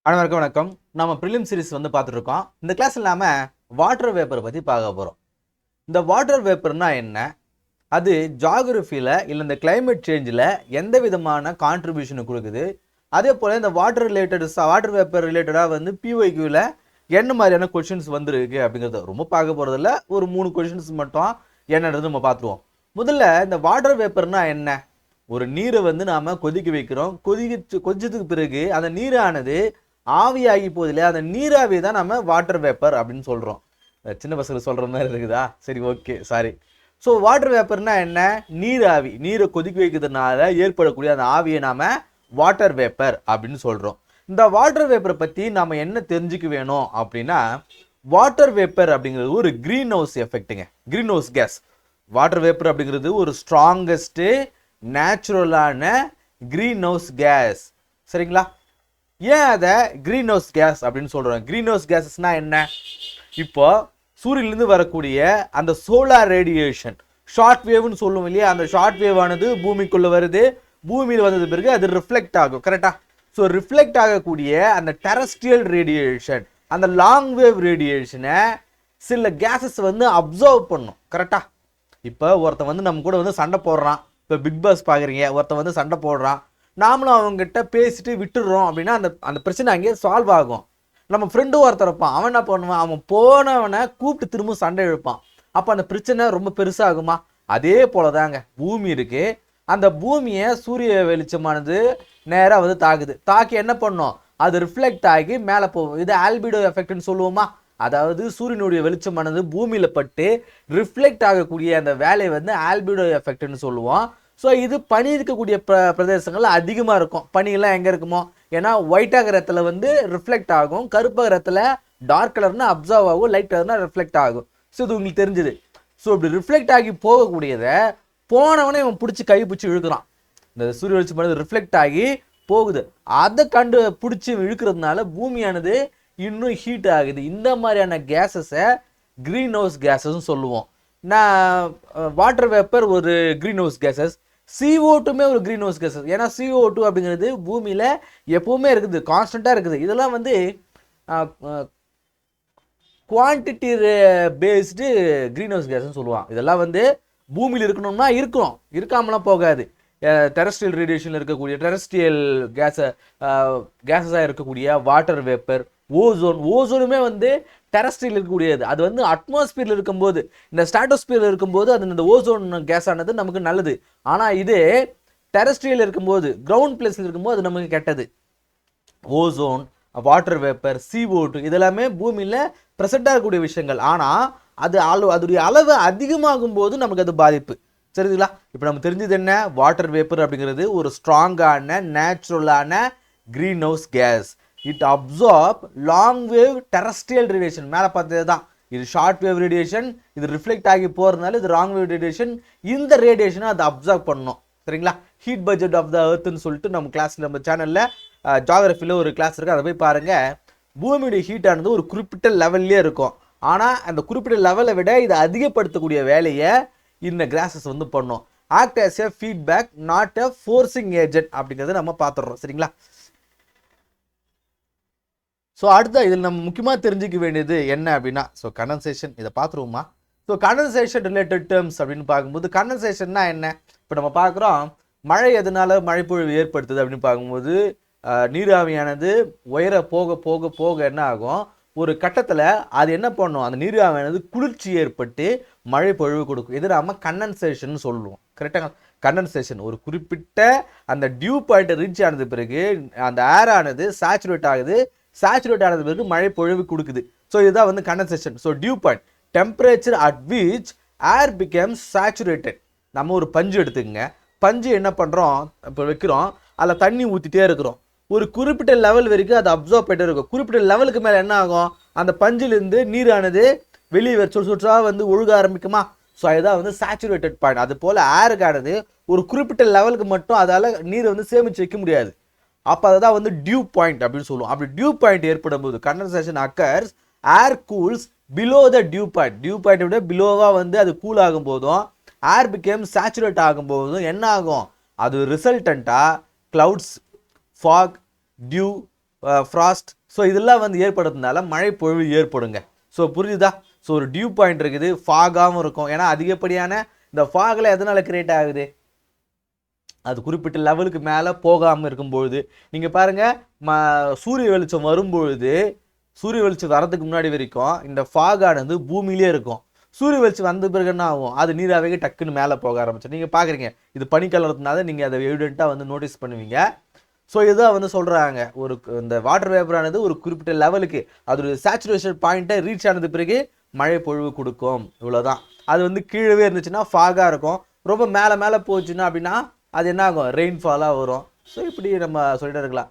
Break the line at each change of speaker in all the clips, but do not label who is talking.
அனைவருக்கும் வணக்கம். நம்ம ப்ரிலிம் சீரிஸ் பார்த்துட்டு இருக்கோம். இந்த கிளாஸ்ல நாம வாட்டர் வேப்பர் பத்தி பார்க்க போறோம். இந்த வாட்டர் வேப்பர்னா என்ன, அது ஜியோகிராஃபில இல்ல இந்த கிளைமேட் சேஞ்சில் எந்த விதமான கான்ட்ரிபியூஷன் கொடுக்குது, அதே போல இந்த வாட்டர் வேப்பர் ரிலேட்டடாக பிஒய்க்யூவில் என்ன மாதிரியான கொஷின்ஸ் வந்துருக்கு அப்படிங்கிறத ரொம்ப பார்க்க போகிறதில்ல. ஒரு 3 கொஷின்ஸ் மட்டும் என்னன்றது நம்ம பார்த்துருவோம். முதல்ல இந்த வாட்டர் வேப்பர்னா என்ன? ஒரு நீரை நாம கொதிக்க வைக்கிறோம். கொதிச்சதுக்கு பிறகு அந்த நீரானது ஆவியாகி போகுது இல்லையா, அந்த நீராவி தான் நம்ம வாட்டர் வேப்பர் அப்படின்னு சொல்கிறோம். சின்ன பசங்களுக்கு சொல்கிற மாதிரி இருக்குதா? சரி, ஓகே, சாரி. ஸோ வாட்டர் வேப்பர்னா என்ன? நீராவி. நீரை கொதிக்க வைக்கிறதுனால ஏற்படக்கூடிய அந்த ஆவியை நாம் வாட்டர் வேப்பர் அப்படின்னு சொல்கிறோம். இந்த வாட்டர் வேப்பரை பற்றி நாம் என்ன தெரிஞ்சுக்க வேணும் அப்படின்னா, வாட்டர் வேப்பர் அப்படிங்கிறது ஒரு க்ரீன் ஹவுஸ் எஃபெக்ட்டுங்க, greenhouse gas. Water vapour அப்படிங்கிறது ஒரு ஸ்ட்ராங்கஸ்ட்டு நேச்சுரலான க்ரீன் ஹவுஸ் கேஸ். சரிங்களா? ஏன் அதை க்ரீன் ஹவுஸ் கேஸ் அப்படின்னு சொல்கிறோம்? க்ரீன் ஹவுஸ் கேஸஸ்னால் என்ன? இப்போ சூரியன்லேருந்து வரக்கூடிய அந்த சோலார் ரேடியேஷன், ஷார்ட் வேவ்னு சொல்லுவோம் இல்லையா, அந்த ஷார்ட் வேவ் ஆனது பூமிக்குள்ளே வருது. பூமியில் வந்தது பிறகு அது ரிஃப்ளெக்ட் ஆகும். கரெக்டாக? ஸோ ரிஃப்ளெக்ட் ஆகக்கூடிய அந்த டெரஸ்ட்ரியல் ரேடியேஷன், அந்த லாங் வேவ் ரேடியேஷனை சில கேஸஸ் அப்சர்வ் பண்ணும். கரெக்டாக? இப்போ ஒருத்தன் நம்ம கூட சண்டை போடுறான். இப்போ பிக் பாஸ் பார்க்குறீங்க, ஒருத்தன் சண்டை போடுறான். நாமளும் அவங்ககிட்ட பேசிட்டு விட்டுடுறோம் அப்படின்னா அந்த பிரச்சனை அங்கேயே சால்வ் ஆகும். நம்ம ஃப்ரெண்டும் ஒருத்தர் இருப்பான், அவன் என்ன பண்ணுவான், அவன் போனவனை கூப்பிட்டு திரும்ப சண்டை இழுப்பான். அப்போ அந்த பிரச்சனை ரொம்ப பெருசாகுமா? அதே போல தாங்க பூமி இருக்கு. அந்த பூமியை சூரிய வெளிச்சமானது நேராக தாக்குது. தாக்கி என்ன பண்ணும்? அது ரிஃப்ளெக்ட் ஆகி மேலே போகும். இது ஆல்பிடோ எஃபெக்ட்னு சொல்லுவோமா? அதாவது சூரியனுடைய வெளிச்சமானது பூமியில் பட்டு ரிஃப்ளெக்ட் ஆகக்கூடிய அந்த வேலையை ஆல்பிடோ எஃபெக்ட்னு சொல்லுவோம். ஸோ இது பனி இருக்கக்கூடிய பிரதேசங்கள் அதிகமாக இருக்கும். பனியெல்லாம் எங்கே இருக்குமோ, ஏன்னா ஒயிட்டாக இடத்துல ரிஃப்ளெக்ட் ஆகும், கருப்பாக இடத்துல டார்க் கலர்னா அப்சர்வ் ஆகும், லைட் கலர்னா ரிஃப்ளெக்ட் ஆகும். ஸோ இது உங்களுக்கு தெரிஞ்சுது. ஸோ இப்படி ரிஃப்ளெக்ட் ஆகி போகக்கூடியதை போனவனே இவன் பிடிச்சி கை பிடிச்சி இழுக்கிறான். இந்த சூரிய வெளிச்சம் பண்ணது ரிஃப்ளெக்ட் ஆகி போகுது. அதை பிடிச்சி இழுக்கிறதுனால பூமியானது இன்னும் ஹீட் ஆகுது. இந்த மாதிரியான கேஸஸை க்ரீன் ஹவுஸ் கேஸஸ்ன்னு சொல்லுவோம். நான் வாட்டர் வேப்பர் ஒரு க்ரீன் ஹவுஸ் கேஸஸ், CO2மே ஒரு க்ரீன் ஹவுஸ் கேஸஸ். ஏன்னா CO2 அப்படிங்கிறது பூமியில் எப்போவுமே இருக்குது, கான்ஸ்டண்ட்டாக இருக்குது. இதெல்லாம் குவான்டிட்டி பேஸ்டு க்ரீன் ஹவுஸ் கேஸ்ன்னு சொல்லுவான். இதெல்லாம் பூமியில் இருக்கணும்னா இருக்கும், இருக்காமலாம் போகாது. டெரஸ்ட்ரியல் ரேடியேஷனில் இருக்கக்கூடிய டெரஸ்ட்ரியல் கேஸஸாக இருக்கக்கூடிய வாட்டர் வேப்பர், ஓசோனுமே டெரஸ்ட்ரியல் இருக்கக்கூடியது. அது அட்மாஸ்பியரில் இருக்கும்போது, இந்த ஸ்ட்ராட்டோஸ்பியரில் இருக்கும்போது அது இந்த ஓசோன் கேஸ் ஆனது நமக்கு நல்லது. ஆனால் இது டெரஸ்ட்ரியல் இருக்கும்போது, கிரவுண்ட் பிளேஸில் இருக்கும்போது அது நமக்கு கெட்டது. ஓசோன், வாட்டர் வேப்பர், CO2 இதெல்லாமே பூமியில் ப்ரெசென்ட்டாக இருக்கக்கூடிய விஷயங்கள். ஆனால் அதோடைய அளவு அதிகமாகும் போது நமக்கு அது பாதிப்பு. சரிங்களா? இப்போ நம்ம தெரிஞ்சது என்ன? வாட்டர் வேப்பர் அப்படிங்கிறது ஒரு ஸ்ட்ராங்கான நேச்சுரலான greenhouse gas. It absorb long wave terrestrial radiation. மேலே பார்த்தது தான். இது ஷார்ட் வேவ் ரேடியேஷன், இது ரிஃப்ளெக்ட் ஆகி போகிறதுனால இது லாங் வேவ் ரேடியேஷன். இந்த ரேடியேஷனை அதை அப்சார்ப் பண்ணணும். சரிங்களா? ஹீட் பட்ஜெட் ஆஃப் த எர்த்னு சொல்லிட்டு நம்ம கிளாஸில், நம்ம சேனலில் ஜியோகிராஃபியில் ஒரு கிளாஸ் இருக்குது, அதை போய் பாருங்கள். பூமியுடைய ஹீட் ஆனது ஒரு குறிப்பிட்ட லெவல்லே இருக்கும். ஆனால் அந்த குறிப்பிட்ட லெவலை விட இதை அதிகப்படுத்தக்கூடிய வேலையை இந்த கிராஸஸ் பண்ணும். Act as a feedback, not a forcing agent அப்படிங்கிறத நம்ம பார்த்துடுறோம். சரிங்களா? ஸோ அடுத்த இதில் நம்ம முக்கியமாக தெரிஞ்சிக்க வேண்டியது என்ன அப்படின்னா, ஸோ கண்டன்சேஷன், இதை பார்த்துருவோமா? ஸோ கண்டன்சேஷன் ரிலேட்டட் டேர்ம்ஸ் அப்படின்னு பார்க்கும்போது, கண்டன்சேஷன்னா என்ன? இப்போ நம்ம பார்க்குறோம், மழை எதனால மழைப்பொழிவு ஏற்படுத்துது அப்படின்னு பார்க்கும்போது, நீராவியானது உயர போக போக போக என்ன ஆகும், ஒரு கட்டத்தில் அது என்ன பண்ணும், அந்த நீராவியானது குளிர்ச்சி ஏற்பட்டு மழை பொழிவு கொடுக்கும். இது நம்ம கண்டன்சேஷன் சொல்லுவோம். கரெக்டாக? கண்டன்சேஷன் ஒரு குறிப்பிட்ட அந்த டியூ பாயிண்ட்டை ரீச் ஆனது பிறகு அந்த ஏர் ஆனது சேச்சுரேட் ஆகுது. சேச்சுரேட் ஆனது பிறகு மழை பொழிவு கொடுக்குது. ஸோ இதுதான் condensation. So dew point, temperature at which air becomes saturated. நம்ம ஒரு பஞ்சு எடுத்துக்கங்க. பஞ்சு என்ன பண்ணுறோம், இப்போ வைக்கிறோம், அதில் தண்ணி ஊற்றிட்டே இருக்கிறோம். ஒரு குறிப்பிட்ட லெவல் வரைக்கும் அது அப்சர்வ் பண்ணிட்டே இருக்கும். குறிப்பிட்ட லெவலுக்கு மேலே என்ன ஆகும், அந்த பஞ்சிலிருந்து நீரானது வெளியே சுற்றாக ஒழுக ஆரம்பிக்குமா? ஸோ அதுதான் சேச்சுரேட்டட் பாயிண்ட். அது போல் ஏருக்கானது ஒரு குறிப்பிட்ட லெவலுக்கு மட்டும் அதால் நீரை சேமித்து வைக்க முடியாது. அப்போ அதை தான் டியூ பாயிண்ட் அப்படின்னு சொல்லுவோம். அப்படி டியூ பாயிண்ட் ஏற்படும் போது condensation occurs, air cools below the dew point. Dew point விட பிலோவாக அது கூல் ஆகும் போதும், ஏர் பிகேம் சேச்சுரேட் ஆகும் போதும் என்ன ஆகும், அது ரிசல்டண்ட்டாக clouds, fog, dew, frost, so இதெல்லாம் வந்து ஏற்படுறதுனால மழை பொழிவு ஏற்படுங்க. ஸோ புரியுதா? ஸோ ஒரு டியூ பாயிண்ட் இருக்குது, ஃபாகாகவும் இருக்கும். ஏன்னா அதிகப்படியான இந்த ஃபாகில் எதனால் கிரியேட் ஆகுது? அது குறிப்பிட்ட லெவலுக்கு மேலே போகாமல் இருக்கும்பொழுது நீங்கள் பாருங்கள், சூரிய வெளிச்சம் வரும்பொழுது, சூரிய வெளிச்சம் வரதுக்கு முன்னாடி வரைக்கும் இந்த ஃபாகானது பூமியிலே இருக்கும். சூரிய வெளிச்சம் வந்த பிறகு என்ன ஆகும்? அது நீராவே டக்குன்னு மேலே போக ஆரம்பிச்சு. நீங்கள் பார்க்குறீங்க, இது பனிக்கலர்றதுனால நீங்கள் அதை எவிடெண்ட்டாக வந்து நோட்டீஸ் பண்ணுவீங்க. ஸோ இதான் வந்து சொல்கிறாங்க, இந்த வாட்டர் வேப்பரானது ஒரு குறிப்பிட்ட லெவலுக்கு அதோட சேச்சுரேஷன் பாயிண்ட்டை ரீச் ஆனது பிறகு மழை பொழிவு கொடுக்கும். இவ்வளோதான். அது வந்து கீழே இருந்துச்சுன்னா ஃபாகாக இருக்கும். ரொம்ப மேலே மேலே போச்சுன்னா அப்படின்னா அது என்ன ஆகும்? ரெயின்ஃபாலாக வரும். ஸோ இப்படி நம்ம சொல்லிட்டு இருக்கலாம்.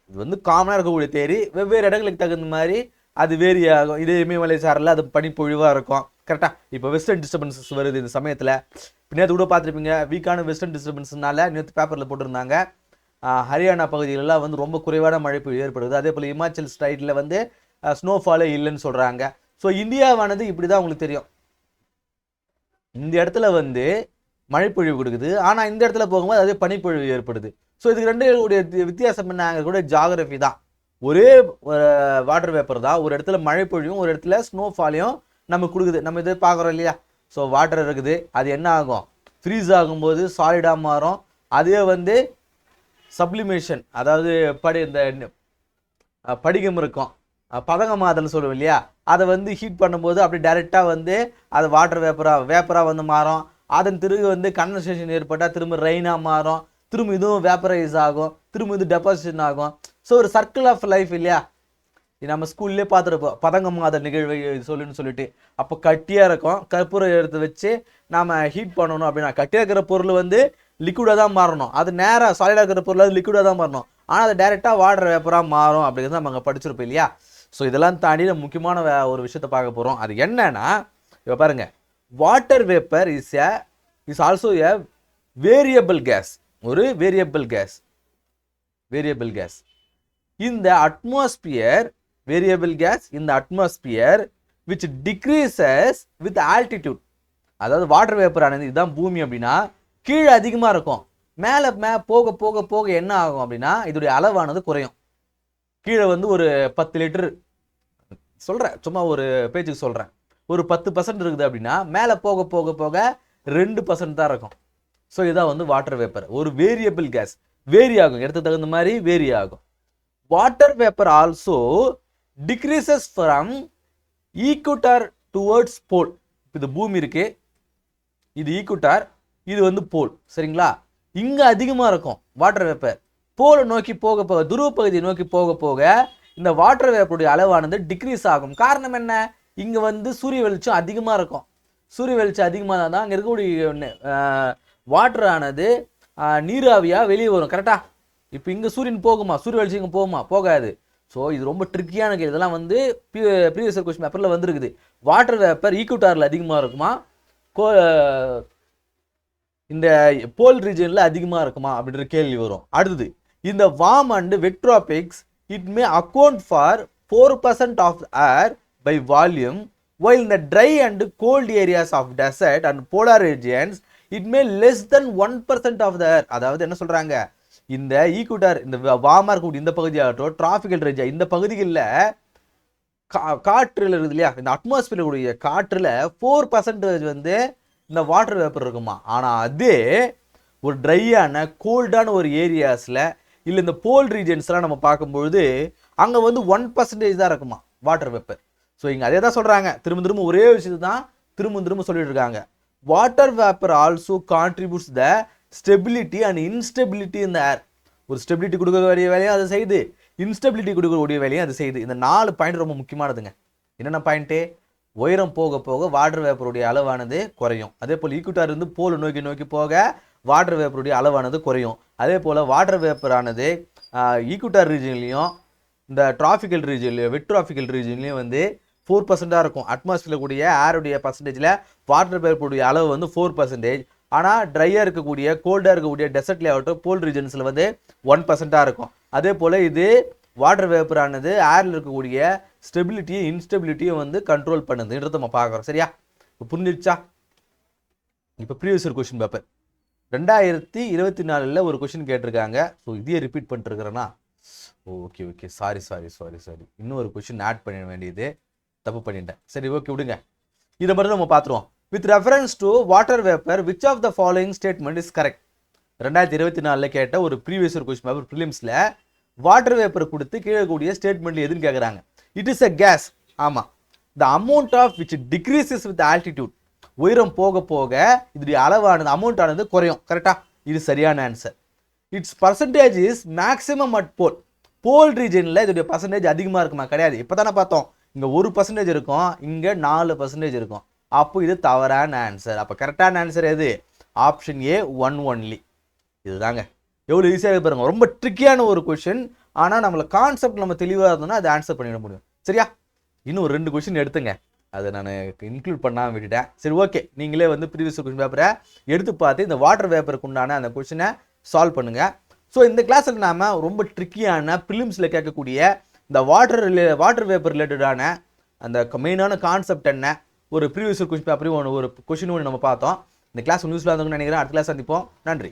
இது வந்து காமனாக இருக்கக்கூடிய தேரி, வெவ்வேறு இடங்களுக்கு தகுந்த மாதிரி அது வேரி ஆகும். இதே இமயமலை சாரில் அது பனிப்பொழிவாக இருக்கும். கரெக்டாக இப்போ வெஸ்டர்ன் டிஸ்டர்பன்சஸ் வருது இந்த சமயத்தில். நேற்று கூட பார்த்துருப்பீங்க, வீக்கான வெஸ்டர்ன் டிஸ்டர்பன்ஸ்னால நேற்று பேப்பரில் போட்டிருந்தாங்க, ஹரியானா பகுதிகளெல்லாம் வந்து ரொம்ப குறைவான மழை பொழிவு ஏற்படுது. அதே போல் இமாச்சல் ஸ்டைட்டில் வந்து ஸ்னோஃபாலே இல்லைன்னு சொல்கிறாங்க. ஸோ இந்தியாவானது இப்படி தான் உங்களுக்கு தெரியும், இந்த இடத்துல வந்து மழைப்பொழிவு கொடுக்குது, ஆனால் இந்த இடத்துல போகும்போது அதே பனிப்பொழிவு ஏற்படுது. ஸோ இதுக்கு ரெண்டு வித்தியாசம் என்ன? கூட ஜாகிரபி தான். ஒரே வாட்டர் வேப்பர் தான், ஒரு இடத்துல மழை பொழிவும் ஒரு இடத்துல ஸ்னோஃபாலையும் நமக்கு கொடுக்குது. நம்ம இதை பார்க்குறோம் இல்லையா? ஸோ வாட்டர் இருக்குது, அது என்ன ஆகும்? ஃப்ரீஸ் ஆகும்போது சாலிடாக மாறும். அதே வந்து சப்ளிமேஷன், அதாவது இந்த படிகம் இருக்கும், பதங்கமாதல்னு சொல்லுவோம் இல்லையா? அதை வந்து ஹீட் பண்ணும்போது அப்படி டைரெக்டாக வந்து அது வாட்டர் வேப்பராக வந்து மாறும். அதன் திரும்ப வந்து கண்டன்சேஷன் ஏற்பட்டால் திரும்ப ரெயினாக மாறும், திரும்ப இதுவும் வேப்பரைஸ் ஆகும், திரும்ப இது டெபாசிஷன் ஆகும். ஸோ ஒரு சர்க்கிள் ஆஃப் லைஃப் இல்லையா? நம்ம ஸ்கூல்லே பார்த்துருப்போம், பதங்கமாதல் நிகழ்வை சொல்லிட்டு. அப்போ கட்டியாக இருக்கும், கற்பூரம் எடுத்து வச்சு நாம் ஹீட் பண்ணணும் அப்படின்னா கட்டியாக இருக்கிற பொருள் வந்து லிக்விடாக தான் மாறணும். அது நேராக சாலிடாக இருக்கிற பொருள் அது லிக்விடாக தான் மாறணும். ஆனால் அது டைரெக்டாக வாட்டர் வேப்பராக மாறும் அப்படிங்கிறது நம்ம அங்கே படிச்சிருப்போம் இல்லையா? ஸோ இதெல்லாம் தாண்டி நம்ம முக்கியமான ஒரு விஷயத்தை பார்க்க போகிறோம். அது என்னன்னா, இப்போ பாருங்கள், water vapour is also a variable gas. ஒரு வேரியபிள் கேஸ் இந்த அட்மாஸ்பியர், வேரியபிள் கேஸ் இந்த atmosphere which decreases with altitude. அதாவது வாட்டர் வேப்பர் ஆனது, இதுதான் பூமி அப்படின்னா, கீழே அதிகமாக இருக்கும், மேலே போக போக போக என்ன ஆகும் அப்படின்னா இதோடைய அளவானது குறையும். கீழே வந்து ஒரு 10 லிட்டர் சொல்கிறேன், சும்மா ஒரு பேஜுக்கு சொல்கிறேன், ஒரு 10% இருக்குது அப்படின்னா மேலே போக போக போக 2% தான் இருக்கும். ஸோ இதான் வந்து வாட்டர் வேப்பர், ஒரு வேரியபிள் கேஸ். வேரி ஆகும், இடத்துக்கு தகுந்த மாதிரி வேரி ஆகும். Water vapour also decreases from equator towards pole. இது பூமி இருக்கு, இது ஈக்குவட்டார், இது வந்து போல். சரிங்களா? இங்கே அதிகமாக இருக்கும் வாட்டர் வேப்பர். போலை நோக்கி போக போக, துருவ பகுதியை நோக்கி போக போக இந்த வாட்டர் வேப்பருடைய அளவானது டிக்ரீஸ் ஆகும். காரணம் என்ன? இங்கே வந்து சூரிய வெளிச்சம் அதிகமாக இருக்கும். சூரிய வெளிச்சம் அதிகமாக தான் அங்கே இருக்கக்கூடிய வாட்டர் ஆனது நீராவியாக வெளியே வரும். கரெக்டாக? இப்போ இங்கே சூரியன் போகுமா? சூரிய வெளிச்சம் இங்கே போகுமா? போகாது. ஸோ இது ரொம்ப ட்ரிக்கியான கேள்வி. இதெல்லாம் வந்து ப்ரீவியஸ் இயர் கொஸ்டின் பேப்பரில் வந்துருக்குது. வாட்டர் வேப்பர் ஈக்குவட்டாரில் அதிகமாக இருக்குமா, இந்த போல் ரீஜனில் அதிகமாக இருக்குமா அப்படின்ற கேள்வி வரும். அடுத்தது, இந்த warm and wet tropics it may account for 4% of air by volume, while in the dry and cold areas of desert and polar regions it may less than 1% of the air. அதாவது என்ன சொல்றாங்க, இந்த ஈக்குவட்டார், இந்த வார்மா இருக்கக்கூடிய இந்த பகுதியாகட்டும், tropical range இந்த பகுதிகளில் காற்றுல இருக்குது இல்லையா, இந்த அட்மாஸ்பியர் கூடிய காற்றுல 4% வந்து இந்த வாட்டர் வேப்பர் இருக்குமா. ஆனால் அதே ஒரு ட்ரையான கோல்டான ஒரு ஏரியாஸில் இல்லை இந்த போல் ரீஜன்ஸ்லாம் நம்ம பார்க்கும்பொழுது அங்கே வந்து 1% தான் இருக்குமா வாட்டர் வேப்பர். ஸோ இங்கே அதே தான் சொல்கிறாங்க, திரும்ப ஒரே விஷயத்தை தான் திரும்ப சொல்லிட்டு இருக்காங்க. Water vapour also contributes the stability and instability இந்த ஏர். ஒரு ஸ்டெபிலிட்டி கொடுக்கக்கூடிய வேலையும் அது செய்யுது, இன்ஸ்டெபிலிட்டி கொடுக்கக்கூடிய வேலையும் அது செய்யுது. இந்த 4 பாயிண்ட் ரொம்ப முக்கியமானதுங்க. என்னென்ன பாயிண்ட்டு? உயரம் போக போக வாட்டர் வேப்பருடைய அளவானது குறையும். அதே போல் ஈக்குவட்டார் இருந்து போல் நோக்கி போக வாட்டர் வேப்பருடைய அளவானது குறையும். அதே போல் வாட்டர் வேப்பரானது ஈக்குவட்டார் ரீஜன்லையும் இந்த டிராபிக்கல் ரீஜன்லையும் வெட் டிராபிக்கல் ரீஜன்லையும் வந்து 4% இருக்கும். அட்மாஸ்பியரில் கூடிய ஏருடைய பர்சன்டேஜில் வாட்டர் வேப்பருடைய அளவு வந்து 4%. ஆனால் ட்ரையாக இருக்கக்கூடிய கோல்டாக இருக்கக்கூடிய டெசர்ட்ல ஆகட்டும் போல் ரீஜன்ஸில் வந்து 1% இருக்கும். அதே போல் இது வாட்டர் வேப்பரானது ஏரில் இருக்கக்கூடிய ஸ்டெபிலிட்டியும் இன்ஸ்டெபிலிட்டியும் வந்து கண்ட்ரோல் பண்ணுதுன்றது நம்ம பார்க்குறோம். சரியா? இப்போ புரிஞ்சிடுச்சா? இப்போ ப்ரீவியஸ் இயர் கொஸ்டின் பேப்பர் 2024 ஒரு கொஸ்டின் கேட்டிருக்காங்க. ஸோ இதையே ரிப்பீட் பண்ணிட்டுருக்கிறேன்னா ஓகே ஓகே சாரி இன்னொரு கொஸ்டின் ஆட் பண்ண வேண்டியது தப்பு பண்ணிட்டேன். சரி ஓகே விடுங்க, இதை மட்டும் நம்ம பார்த்துருவோம். With reference to water vapour which of the following statement is correct? 2024 கேட்ட ஒரு ப்ரீவியஸ் ஒரு கொஸ்டின் பேப்பர் ப்ரிலிம்ஸில் வாட்டர் வேப்பர் கொடுத்து கீழே கூடிய ஸ்டேட்மெண்ட் எதுன்னு கேட்குறாங்க. It is a gas. ஆமாம். The amount of which decreases with altitude, உயரம் போக போக இதோடைய அளவானது அமௌண்ட் ஆனது குறையும். கரெக்டாக? இது சரியான answer. Its percentage is maximum at pole. Pole ரீஜனில் இதோடைய பர்சன்டேஜ் அதிகமாக இருக்குமா? கிடையாது. இப்போ தானே பார்த்தோம், இங்கே 1% இருக்கும், இங்கே 4% இருக்கும். அப்போ இது தவறான ஆன்சர். அப்போ கரெக்டான ஆன்சர் எது? Option A 1 only. இதுதாங்க. எவ்வளோ ஈஸியாக பாருங்க. ரொம்ப ட்ரிக்கியான ஒரு கொஷின், ஆனால் நம்மளை கான்செப்ட் நம்ம தெளிவாக இருந்தோம்னா அதை ஆன்சர் பண்ணிட முடியும். சரியா? இன்னும் 2 கொஷின் எடுத்துங்க, அதை நான் இன்க்ளூட் பண்ணாமல் விட்டுட்டேன். சரி ஓகே, நீங்களே வந்து ப்ரீவியஸ் கொஷின் பேப்பரை எடுத்து பார்த்து இந்த வாட்டர் வேப்பருக்கு உண்டான அந்த கொஷினை சால்வ் பண்ணுங்கள். ஸோ இந்த கிளாஸில் நாம் ரொம்ப ட்ரிக்கியான ப்ரிலிம்ஸில் கேட்கக்கூடிய இந்த வாட்டர் வேப்பர் ரிலேட்டடான அந்த மெயினான கான்செப்ட் என்ன, ஒரு ப்ரீவியஸ் கொஷின் பேப்பரையும் ஒரு கொஷின் ஒன்று நம்ம பார்த்தோம். இந்த கிளாஸ் யூஸ்ஃபுல்லாக இருந்தவங்கன்னு நினைக்கிறேன். அடுத்த கிளாஸ் சந்திப்போம். நன்றி.